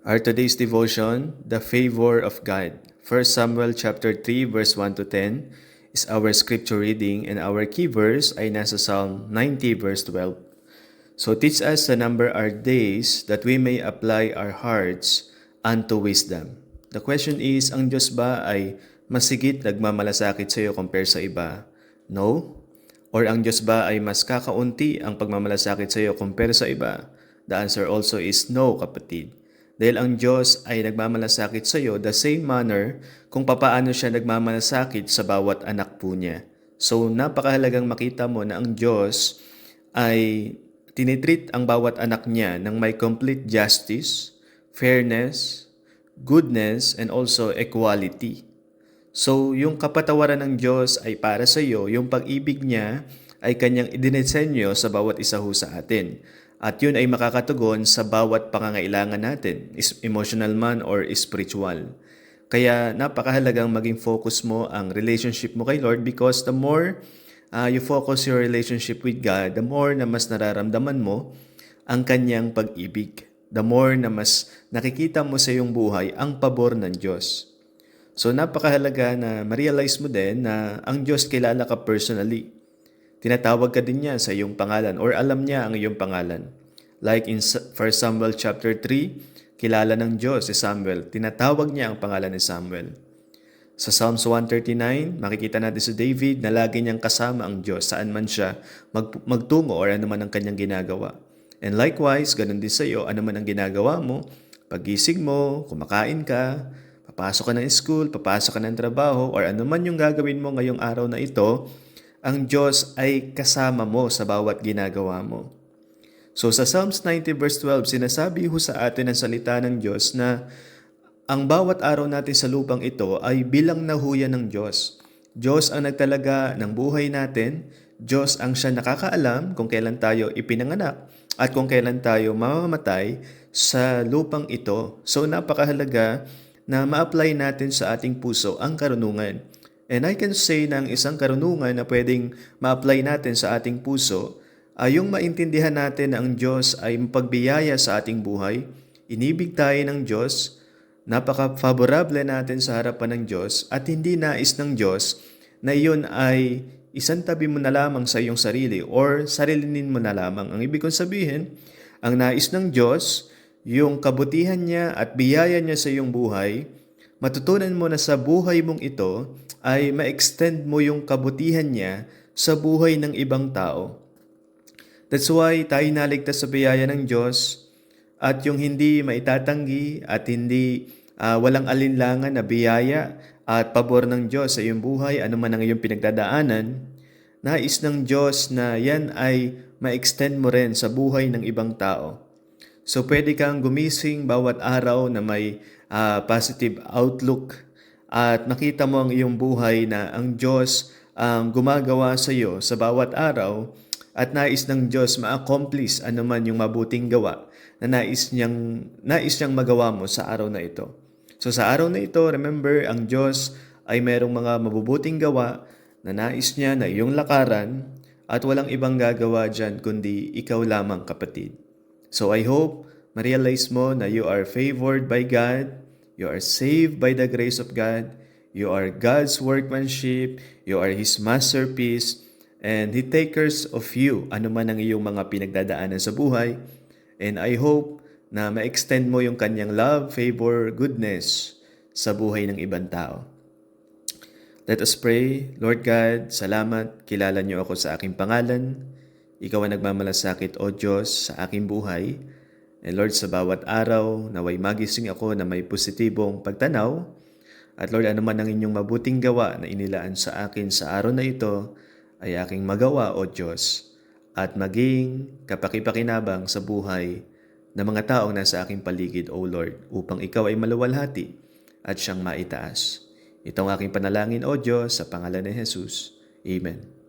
Our today's devotion, the favor of God. 1 Samuel chapter 3 verse 1 to 10 is our scripture reading and our key verse ay nasa Psalm 90 verse 12. So teach us to number our days that we may apply our hearts unto wisdom. The question is, ang Diyos ba ay masigit nagmamalasakit sa iyo compare sa iba? No? Or ang Diyos ba ay mas kakaunti ang pagmamalasakit sa iyo compare sa iba? The answer also is no, kapatid. Dahil ang Diyos ay nagmamalasakit sa iyo the same manner kung papaano siya nagmamalasakit sa bawat anak po niya. So napakahalagang makita mo na ang Diyos ay tinitreat ang bawat anak niya ng may complete justice, fairness, goodness, and also equality. So, yung kapatawaran ng Diyos ay para sa iyo, yung pag-ibig niya ay kanyang idinisenyo sa bawat isa ho sa atin. At yun ay makakatugon sa bawat pangangailangan natin, is emotional man or spiritual. Kaya napakahalagang maging focus mo ang relationship mo kay Lord because the more you focus your relationship with God, the more na mas nararamdaman mo ang kanyang pag-ibig. The more na mas nakikita mo sa iyong buhay ang pabor ng Diyos. So napakahalaga na ma-realize mo din na ang Diyos kilala ka personally. Tinatawag ka din niya sa iyong pangalan or alam niya ang iyong pangalan. Like in 1 Samuel chapter 3, kilala ng Diyos si Samuel. Tinatawag niya ang pangalan ni Samuel. Sa Psalms 139, makikita natin si David na lagi niyang kasama ang Diyos saan man siya magtungo or ano man ang kanyang ginagawa. And likewise, ganun din sa iyo, ano man ang ginagawa mo, pagising mo, kumakain ka, papasok ka ng school, papasok ka ng trabaho, or ano man yung gagawin mo ngayong araw na ito, ang Diyos ay kasama mo sa bawat ginagawa mo. So sa Psalms 90 verse 12, sinasabi ho sa atin ang salita ng Diyos na ang bawat araw natin sa lupang ito ay bilang nahuyan ng Diyos. Diyos ang nagtalaga ng buhay natin. Diyos ang siya nakakaalam kung kailan tayo ipinanganak at kung kailan tayo mamamatay sa lupang ito. So napakahalaga na ma-apply natin sa ating puso ang karunungan. And I can say na ang isang karunungan na pwedeng ma-apply natin sa ating puso ay yung maintindihan natin na ang Diyos ay mapagbiyaya sa ating buhay, inibig tayo ng Diyos, napaka-favorable natin sa harapan ng Diyos at hindi nais ng Diyos na iyon ay isantabi mo na lamang sa iyong sarili or sarilinin mo na lamang. Ang ibig kong sabihin, ang nais ng Diyos, yung kabutihan niya at biyaya niya sa iyong buhay, matutunan mo na sa buhay mong ito ay ma-extend mo yung kabutihan niya sa buhay ng ibang tao. That's why tayo naligtas sa biyaya ng Diyos at yung hindi maitatanggi at hindi walang alinlangan na biyaya at pabor ng Diyos sa iyong buhay, ano man ang iyong pinagdadaanan, nais ng Diyos na yan ay ma-extend mo rin sa buhay ng ibang tao. So pwede kang gumising bawat araw na may positive outlook at makita mo ang iyong buhay na ang Diyos ang gumagawa sa iyo sa bawat araw at nais ng Diyos ma-accomplish anuman yung mabuting gawa na nais niyang magawa mo sa araw na ito. So sa araw na ito, remember, ang Diyos ay merong mga mabubuting gawa na nais niya na iyong lakaran at walang ibang gagawa dyan kundi ikaw lamang, kapatid. So I hope ma-realize mo na you are favored by God, you are saved by the grace of God, you are God's workmanship, you are His masterpiece, and He takes care of you, ano man ang iyong mga pinagdadaanan sa buhay. And I hope na ma-extend mo yung kanyang love, favor, goodness sa buhay ng ibang tao. Let us pray. Lord God, salamat, kilala niyo ako sa aking pangalan. Ikaw ang nagmamalasakit, O Diyos, sa aking buhay. And Lord, sa bawat araw, naway magising ako na may positibong pagtanaw. At Lord, ano man ang inyong mabuting gawa na inilaan sa akin sa araw na ito, ay aking magawa, O Diyos, at maging kapakipakinabang sa buhay ng mga taong nasa aking paligid, O Lord, upang ikaw ay maluwalhati at siyang maitaas. Itong aking panalangin, O Diyos, sa pangalan ni Jesus. Amen.